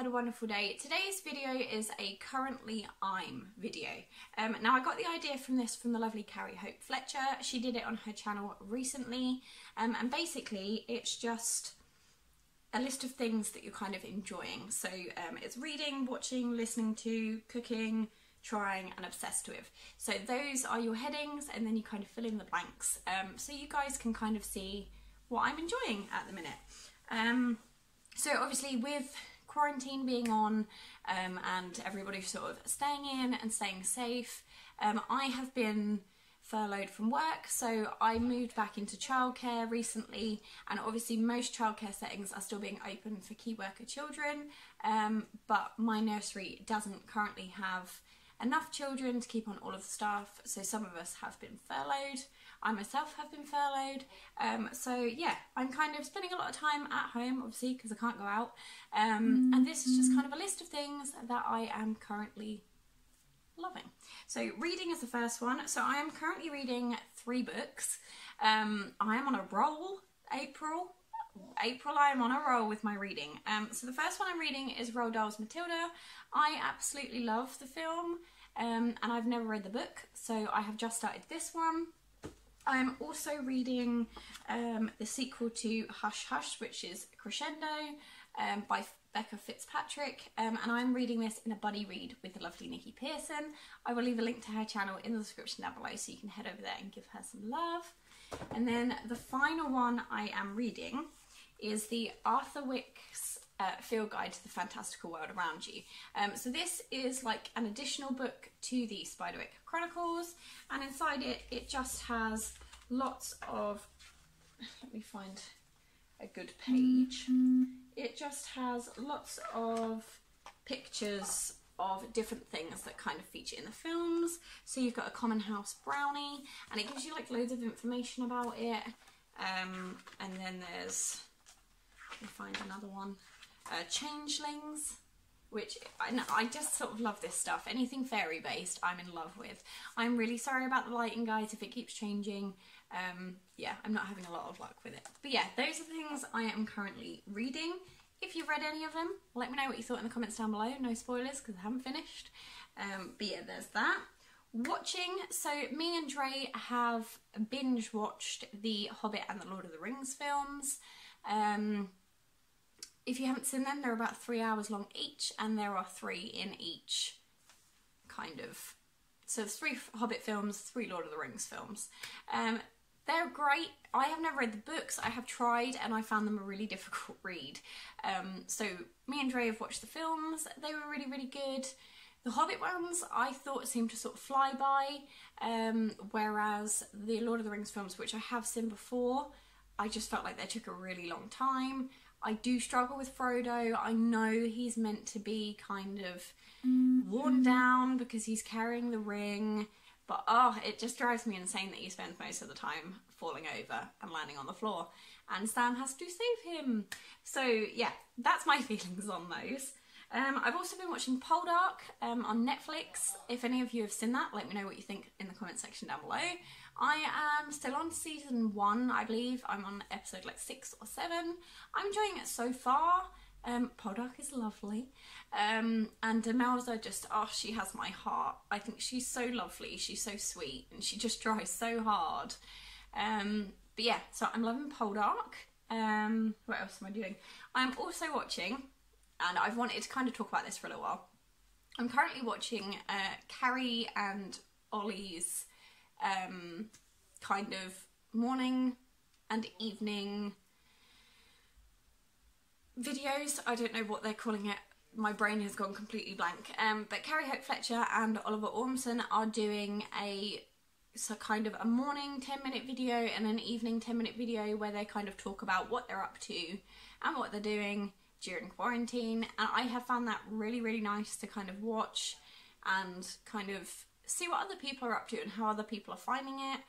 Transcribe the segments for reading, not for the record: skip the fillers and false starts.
had a wonderful day. Today's video is a currently I'm video. Now I got the idea from the lovely Carrie Hope Fletcher. She did it on her channel recently, and basically it's just a list of things that you're kind of enjoying. So it's reading, watching, listening to, cooking, trying and obsessed with. So those are your headings, and then you kind of fill in the blanks, so you guys can kind of see what I'm enjoying at the minute. So obviously with quarantine being on, and everybody sort of staying in and staying safe, I have been furloughed from work, so I moved back into childcare recently, and obviously most childcare settings are still being open for key worker children, but my nursery doesn't currently have enough children to keep on all of the staff, so some of us have been furloughed. I myself have been furloughed, so yeah, I'm kind of spending a lot of time at home, obviously, because I can't go out, and this is just kind of a list of things that I am currently loving. So reading is the first one. So I am currently reading 3 books. I am on a roll. April I am on a roll with my reading. So the first one I'm reading is Roald Dahl's Matilda. I absolutely love the film, and I've never read the book, so I have just started this one. I am also reading the sequel to Hush Hush, which is Crescendo, by Becca Fitzpatrick, and I'm reading this in a buddy read with the lovely Nikki Pearson. I will leave a link to her channel in the description down below, so you can head over there and give her some love. And then the final one I am reading is the Arthur Wick's Field Guide to the Fantastical World Around You. So this is like an additional book to the Spiderwick Chronicles, and inside it just has lots of, let me find a good page, it just has lots of pictures of different things that kind of feature in the films. So you've got a Common House brownie, and it gives you like loads of information about it, and then there's, let me find another one, Changelings, which I just sort of love this stuff. Anything fairy based I'm in love with. I'm really sorry about the lighting, guys, if it keeps changing. Yeah, I'm not having a lot of luck with it. But yeah, those are the things I am currently reading. If you've read any of them, let me know what you thought in the comments down below. No spoilers, because I haven't finished. But yeah, there's that. Watching, so me and Dre have binge watched the Hobbit and the Lord of the Rings films. If you haven't seen them, they're about 3 hours long each, and there are 3 in each kind of. So there's 3 Hobbit films, 3 Lord of the Rings films. They're great. I have never read the books. I have tried, and I found them a really difficult read. So me and Dre have watched the films. They were really, really good. The Hobbit ones I thought seemed to sort of fly by, whereas the Lord of the Rings films, which I have seen before, I just felt like they took a really long time. I do struggle with Frodo. I know he's meant to be kind of worn down because he's carrying the ring, but oh, it just drives me insane that he spends most of the time falling over and landing on the floor, and Sam has to save him. So yeah, that's my feelings on those. I've also been watching Poldark on Netflix. If any of you have seen that, let me know what you think in the comment section down below. I am still on season 1, I believe. I'm on episode like 6 or 7. I'm enjoying it so far. Poldark is lovely. And Demelza just, oh, she has my heart. I think she's so lovely, she's so sweet, and she just tries so hard. But yeah, so I'm loving Poldark. What else am I doing? I'm also watching, and I've wanted to kind of talk about this for a little while. I'm currently watching Carrie and Ollie's kind of morning and evening videos. I don't know what they're calling it. My brain has gone completely blank. But Carrie Hope Fletcher and Oliver Ormson are doing so kind of a morning 10-minute video and an evening 10-minute video where they kind of talk about what they're up to and what they're doing during quarantine. And I have found that really, really nice to kind of watch and kind of see what other people are up to and how other people are finding it.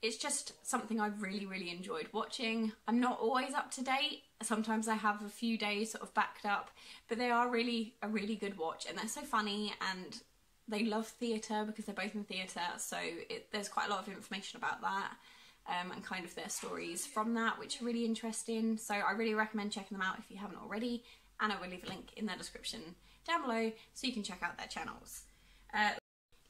It's just something I've really, really enjoyed watching. I'm not always up to date. Sometimes I have a few days sort of backed up, but they are really a really good watch, and they're so funny, and they love theatre because they're both in theatre, so there's quite a lot of information about that, and kind of their stories from that, which are really interesting. So I really recommend checking them out if you haven't already. and I will leave a link in the description down below so you can check out their channels.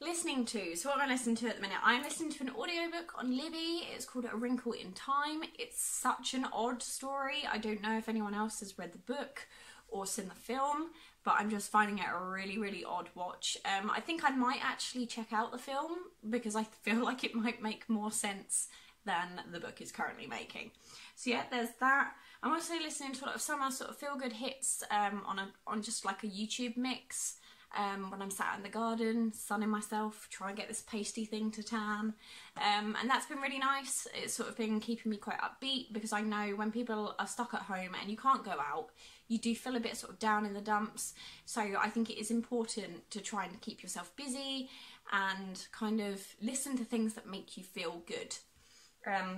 Listening to, so what am I listening to at the minute? I'm listening to an audiobook on Libby. It's called A Wrinkle in Time. It's such an odd story. I don't know if anyone else has read the book or seen the film, but I'm just finding it a really, really odd watch. I think I might actually check out the film because I feel like it might make more sense than the book is currently making. So yeah, there's that. I'm also listening to a lot of some sort of feel-good hits on just like a YouTube mix. When I'm sat in the garden, sunning myself, trying to get this pasty thing to tan. And that's been really nice. It's sort of been keeping me quite upbeat because I know when people are stuck at home and you can't go out, you do feel a bit sort of down in the dumps. So I think it is important to try and keep yourself busy and kind of listen to things that make you feel good.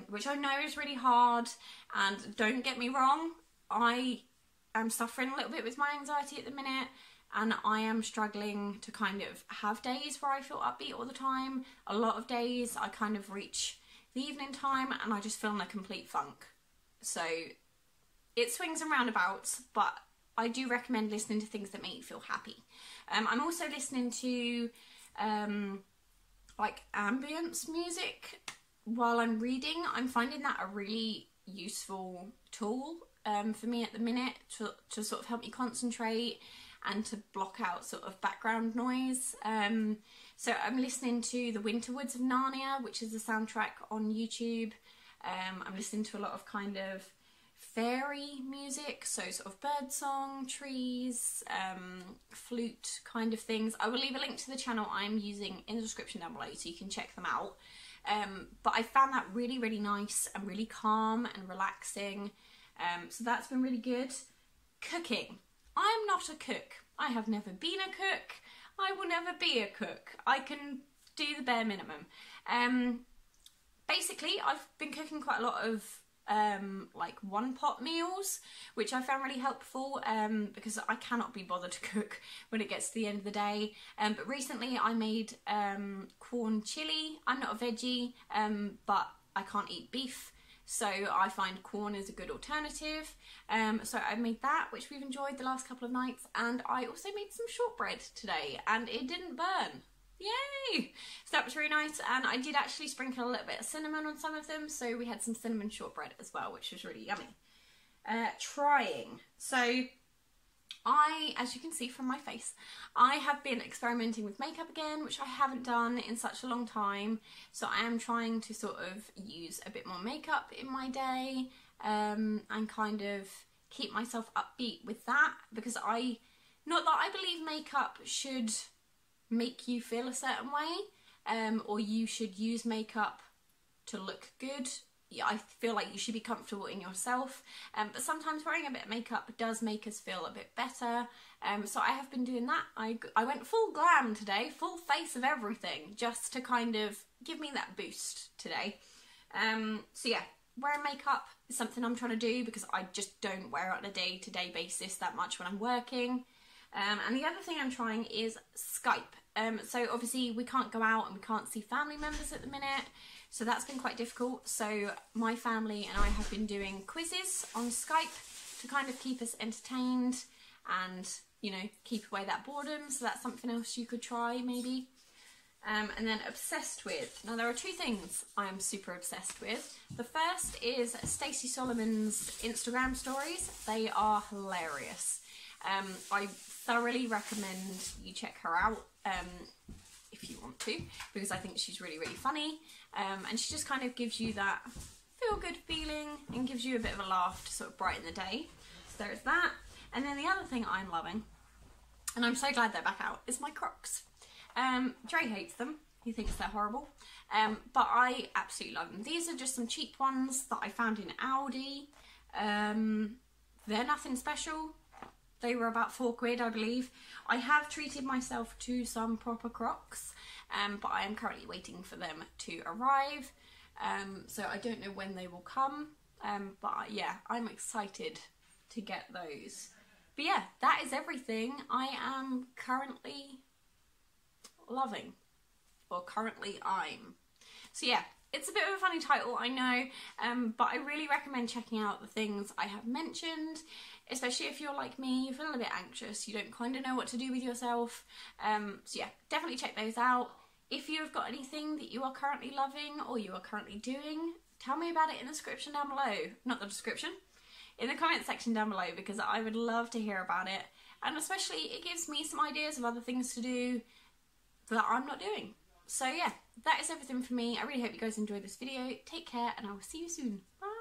Which I know is really hard, and don't get me wrong, I am suffering a little bit with my anxiety at the minute. And I am struggling to kind of have days where I feel upbeat all the time. A lot of days I kind of reach the evening time and I just feel in a complete funk. So it swings and roundabouts, but I do recommend listening to things that make you feel happy. I'm also listening to like ambience music while I'm reading. I'm finding that a really useful tool for me at the minute to sort of help me concentrate and to block out sort of background noise. So I'm listening to The Winter Woods of Narnia, which is a soundtrack on YouTube. I'm listening to a lot of kind of fairy music, so sort of birdsong, trees, flute kind of things. I will leave a link to the channel I'm using in the description down below so you can check them out. But I found that really, really nice and really calm and relaxing. So that's been really good. Cooking. I'm not a cook. I have never been a cook. I will never be a cook. I can do the bare minimum. Basically, I've been cooking quite a lot of like one-pot meals, which I found really helpful because I cannot be bothered to cook when it gets to the end of the day. But recently I made corn chili. I'm not a veggie, but I can't eat beef. So I find corn is a good alternative. So I made that, which we've enjoyed the last couple of nights, and I also made some shortbread today and it didn't burn. Yay! So that was really nice, and I did actually sprinkle a little bit of cinnamon on some of them, so we had some cinnamon shortbread as well, which was really yummy. Trying. So as you can see from my face, I have been experimenting with makeup again, which I haven't done in such a long time. So I am trying to sort of use a bit more makeup in my day and kind of keep myself upbeat with that, because not that I believe makeup should make you feel a certain way or you should use makeup to look good. Yeah, I feel like you should be comfortable in yourself, but sometimes wearing a bit of makeup does make us feel a bit better. So I have been doing that. I went full glam today, full face of everything, just to kind of give me that boost today. So yeah, wearing makeup is something I'm trying to do because I just don't wear it on a day-to-day basis that much when I'm working. And the other thing I'm trying is Skype. So obviously we can't go out and we can't see family members at the minute. So that's been quite difficult. So my family and I have been doing quizzes on Skype to kind of keep us entertained and, you know, keep away that boredom. So that's something else you could try maybe. And then obsessed with. Now there are two things I am super obsessed with. The first is Stacey Solomon's Instagram stories. They are hilarious. I thoroughly recommend you check her out if you want to, because I think she's really, really funny. And she just kind of gives you that feel-good feeling and gives you a bit of a laugh to sort of brighten the day. So there's that. And then the other thing I'm loving, and I'm so glad they're back out, is my Crocs. Dre hates them. He thinks they're horrible. But I absolutely love them. These are just some cheap ones that I found in Aldi. They're nothing special. They were about £4, I believe. I have treated myself to some proper Crocs, but I am currently waiting for them to arrive. So I don't know when they will come, but yeah, I'm excited to get those. But yeah, that is everything I am currently loving, or currently I'm. So yeah, It's a bit of a funny title, I know, but I really recommend checking out the things I have mentioned, especially if you're like me, you feel a bit anxious, you don't kind of know what to do with yourself. So yeah, definitely check those out. If you've got anything that you are currently loving or you are currently doing, tell me about it in the description down below. Not the description, in the comment section down below, because I would love to hear about it. And especially it gives me some ideas of other things to do that I'm not doing. So yeah, that is everything for me. I really hope you guys enjoyed this video. Take care and I will see you soon. Bye.